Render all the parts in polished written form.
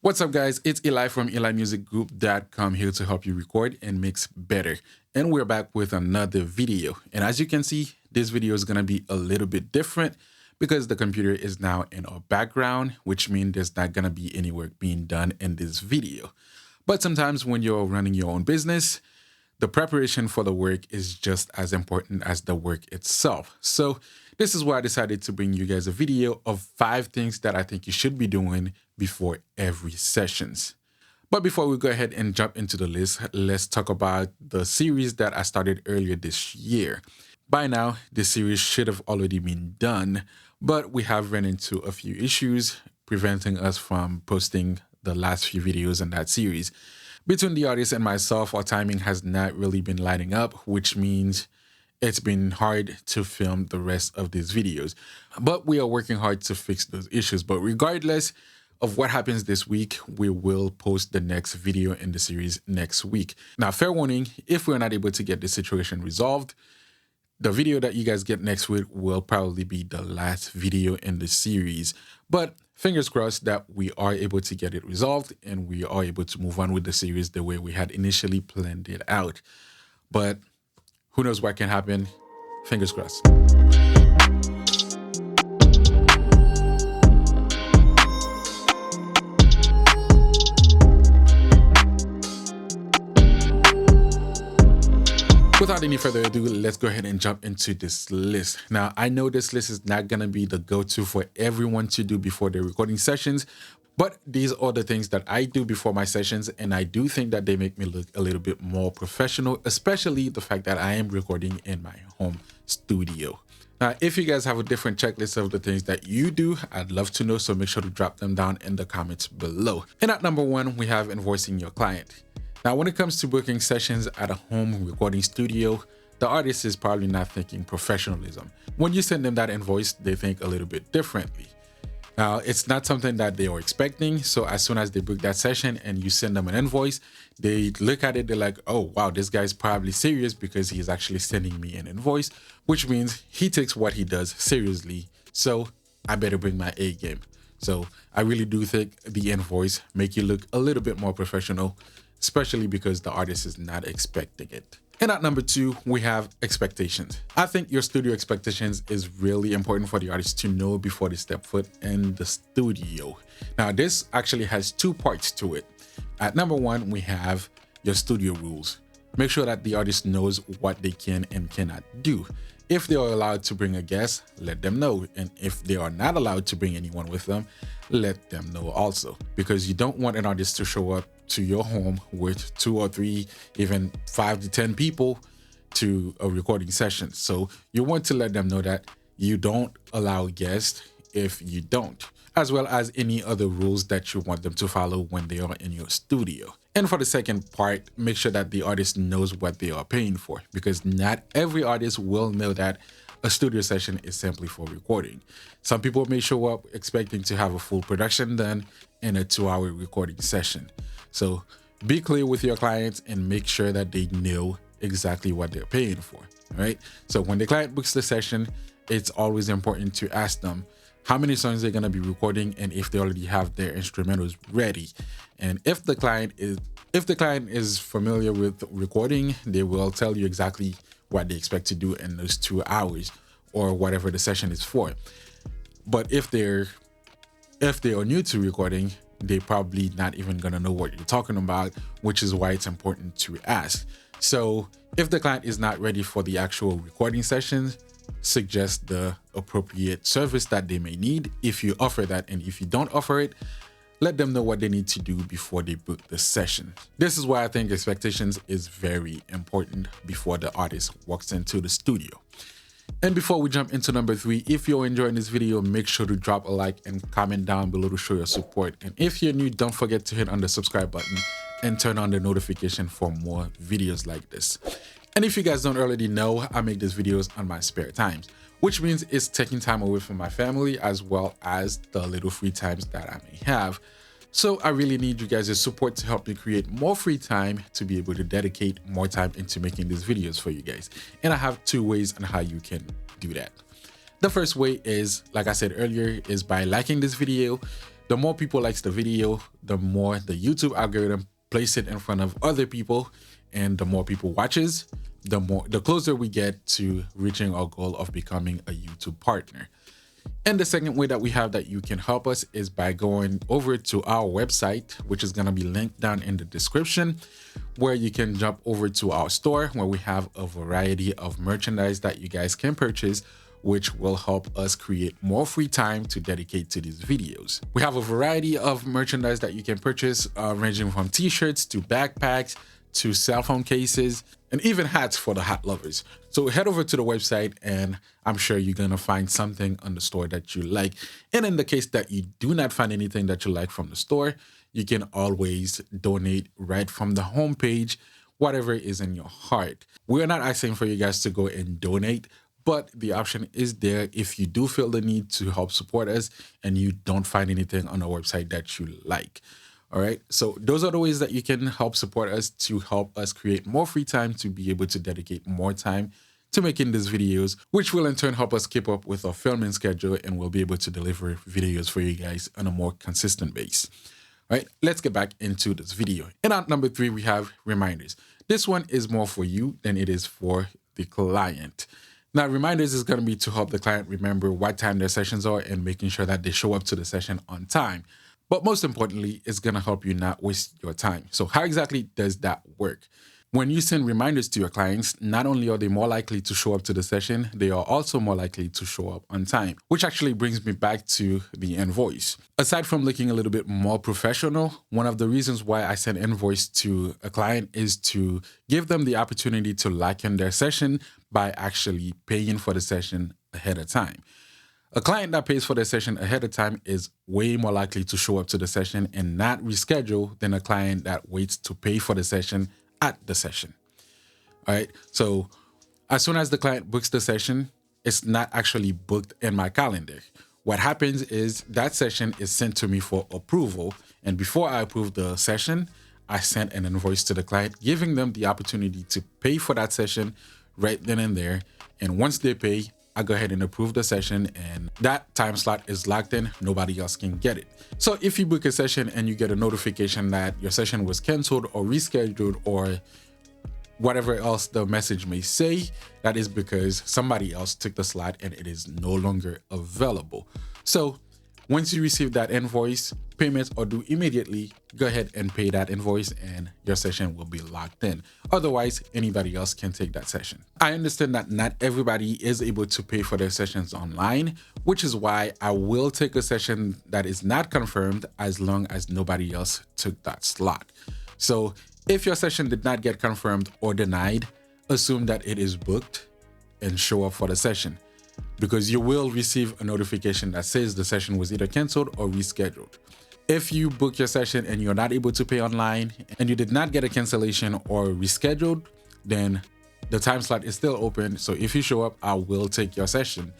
What's up, guys? It's Eli from EliMusicGroup.com here to help you record and mix better. And we're back with another video. And as you can see, this video is going to be a little bit different because the computer is now in our background, which means there's not going to be any work being done in this video. But sometimes when you're running your own business, the preparation for the work is just as important as the work itself. So this is why I decided to bring you guys a video of 5 things that I think you should be doing before every sessions. But before we go ahead and jump into the list, let's talk about the series that I started earlier this year. By now, this series should have already been done, but we have run into a few issues preventing us from posting the last few videos in that series. Between the artist and myself, our timing has not really been lining up, which means it's been hard to film the rest of these videos. But we are working hard to fix those issues. But regardless of what happens this week, we will post the next video in the series next week. Now, fair warning, if we're not able to get the situation resolved, the video that you guys get next week will probably be the last video in the series. But fingers crossed that we are able to get it resolved and we are able to move on with the series the way we had initially planned it out. But who knows what can happen? Fingers crossed. Without any further ado, let's go ahead and jump into this list. Now, I know this list is not going to be the go-to for everyone to do before their recording sessions, but these are the things that I do before my sessions, and I do think that they make me look a little bit more professional, especially the fact that I am recording in my home studio. Now, if you guys have a different checklist of the things that you do, I'd love to know, so make sure to drop them down in the comments below. And at number 1, we have invoicing your client. Now, when it comes to booking sessions at a home recording studio, the artist is probably not thinking professionalism. When you send them that invoice, they think a little bit differently. Now, it's not something that they are expecting. So as soon as they book that session and you send them an invoice, they look at it, they're like, oh, wow, this guy's probably serious because he's actually sending me an invoice, which means he takes what he does seriously. So I better bring my A game. So I really do think the invoice make you look a little bit more professional, especially because the artist is not expecting it. And at number 2, we have expectations. I think your studio expectations is really important for the artist to know before they step foot in the studio. Now, this actually has 2 parts to it. At number 1, we have your studio rules. Make sure that the artist knows what they can and cannot do. If they are allowed to bring a guest, let them know. And if they are not allowed to bring anyone with them, let them know also. Because you don't want an artist to show up to your home with 2 or 3, even 5 to 10 people to a recording session. So you want to let them know that you don't allow guests if you don't, as well as any other rules that you want them to follow when they are in your studio. And for the second part, make sure that the artist knows what they are paying for, because not every artist will know that a studio session is simply for recording. Some people may show up expecting to have a full production done in a 2-hour recording session. So be clear with your clients and make sure that they know exactly what they're paying for, all right? So when the client books the session, it's always important to ask them how many songs they're going to be recording and if they already have their instrumentals ready. And if the client is familiar with recording, they will tell you exactly what they expect to do in those 2 hours or whatever the session is for. But if they are new to recording, they probably not even gonna know what you're talking about, which is why it's important to ask. So if the client is not ready for the actual recording sessions, suggest the appropriate service that they may need if you offer that. And if you don't offer it, let them know what they need to do before they book the session. This is why I think expectations is very important before the artist walks into the studio. And before we jump into number 3, if you're enjoying this video, make sure to drop a like and comment down below to show your support. And if you're new, don't forget to hit on the subscribe button and turn on the notification for more videos like this. And if you guys don't already know, I make these videos on my spare times, which means it's taking time away from my family as well as the little free times that I may have. So I really need you guys' support to help me create more free time to be able to dedicate more time into making these videos for you guys. And I have 2 ways on how you can do that. The first way is, like I said earlier, is by liking this video, The more people likes the video, the more the YouTube algorithm place it in front of other people, and the more people watches, the closer we get to reaching our goal of becoming a YouTube partner. And the second way that we have that you can help us is by going over to our website, which is going to be linked down in the description, where you can jump over to our store where we have a variety of merchandise that you guys can purchase, which will help us create more free time to dedicate to these videos. We have a variety of merchandise that you can purchase, ranging from t-shirts to backpacks to cell phone cases, and even hats for the hat lovers. So head over to the website and I'm sure you're gonna find something on the store that you like. And in the case that you do not find anything that you like from the store, you can always donate right from the homepage, whatever is in your heart. We're not asking for you guys to go and donate, but the option is there if you do feel the need to help support us and you don't find anything on our website that you like. All right, so those are the ways that you can help support us to help us create more free time to be able to dedicate more time to making these videos, which will in turn help us keep up with our filming schedule and we'll be able to deliver videos for you guys on a more consistent base. All right, let's get back into this video. And at number 3, we have reminders. This one is more for you than it is for the client. Now, reminders is going to be to help the client remember what time their sessions are and making sure that they show up to the session on time. But most importantly, it's going to help you not waste your time. So how exactly does that work? When you send reminders to your clients, not only are they more likely to show up to the session, they are also more likely to show up on time, which actually brings me back to the invoice. Aside from looking a little bit more professional, one of the reasons why I send invoice to a client is to give them the opportunity to lock in their session by actually paying for the session ahead of time. A client that pays for their session ahead of time is way more likely to show up to the session and not reschedule than a client that waits to pay for the session at the session. All right. So as soon as the client books the session, it's not actually booked in my calendar. What happens is that session is sent to me for approval. And before I approve the session, I send an invoice to the client, giving them the opportunity to pay for that session right then and there. And once they pay, I go ahead and approve the session and that time slot is locked in. Nobody else can get it. So if you book a session and you get a notification that your session was canceled or rescheduled or whatever else the message may say, that is because somebody else took the slot and it is no longer available. So once you receive that invoice, payments are due immediately. Go ahead and pay that invoice and your session will be locked in. Otherwise, anybody else can take that session. I understand that not everybody is able to pay for their sessions online, which is why I will take a session that is not confirmed as long as nobody else took that slot. So if your session did not get confirmed or denied, assume that it is booked and show up for the session, because you will receive a notification that says the session was either canceled or rescheduled. If you book your session and you're not able to pay online and you did not get a cancellation or rescheduled, then the time slot is still open. So if you show up, I will take your session.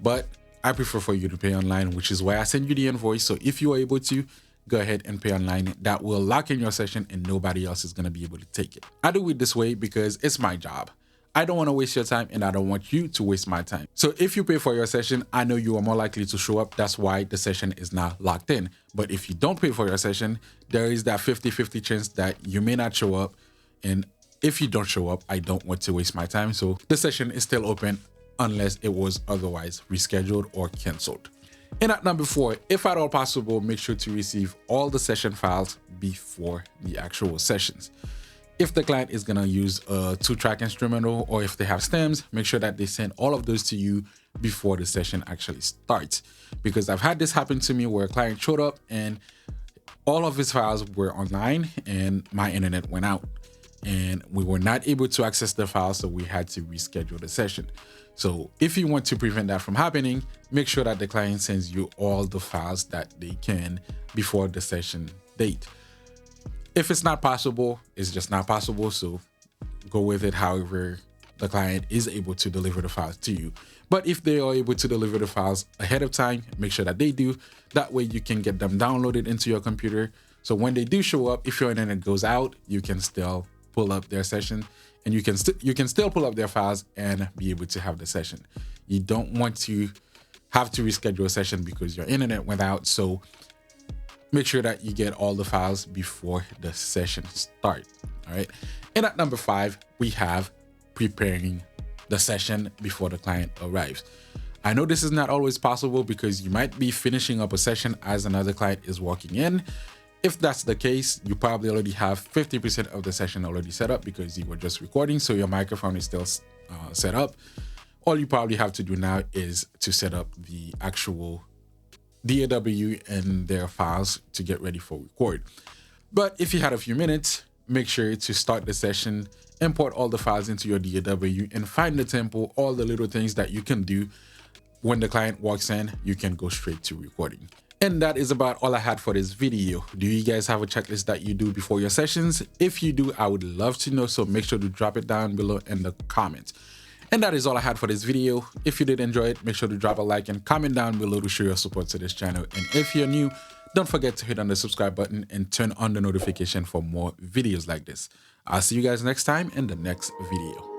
But I prefer for you to pay online, which is why I send you the invoice. So if you are able to, go ahead and pay online. That will lock in your session and nobody else is going to be able to take it. I do it this way because it's my job. I don't want to waste your time and I don't want you to waste my time. So if you pay for your session, I know you are more likely to show up. That's why the session is now locked in. But if you don't pay for your session, there is that 50-50 chance that you may not show up. And if you don't show up, I don't want to waste my time. So the session is still open unless it was otherwise rescheduled or canceled. And at number 4, if at all possible, make sure to receive all the session files before the actual sessions. If the client is going to use a 2-track instrumental or if they have stems, make sure that they send all of those to you before the session actually starts. Because I've had this happen to me where a client showed up and all of his files were online and my internet went out and we were not able to access the files, so we had to reschedule the session. So if you want to prevent that from happening, make sure that the client sends you all the files that they can before the session date. If it's not possible, it's just not possible. So go with it however the client is able to deliver the files to you. But if they are able to deliver the files ahead of time, make sure that they do. That way you can get them downloaded into your computer. So when they do show up, if your internet goes out, you can still pull up their session and you can still pull up their files and be able to have the session. You don't want to have to reschedule a session because your internet went out. So make sure that you get all the files before the session starts. All right. And at number 5, we have preparing the session before the client arrives. I know this is not always possible because you might be finishing up a session as another client is walking in. If that's the case, you probably already have 50% of the session already set up because you were just recording, so your microphone is still set up. All you probably have to do now is to set up the actual DAW and their files to get ready for record. But if you had a few minutes, make sure to start the session, import all the files into your DAW, and find the tempo, all the little things that you can do. When the client walks in, you can go straight to recording. And that is about all I had for this video. Do you guys have a checklist that you do before your sessions? If you do, I would love to know, so make sure to drop it down below in the comments. And that is all I had for this video. If you did enjoy it, make sure to drop a like and comment down below to show your support to this channel. And if you're new, don't forget to hit on the subscribe button and turn on the notification for more videos like this. I'll see you guys next time in the next video.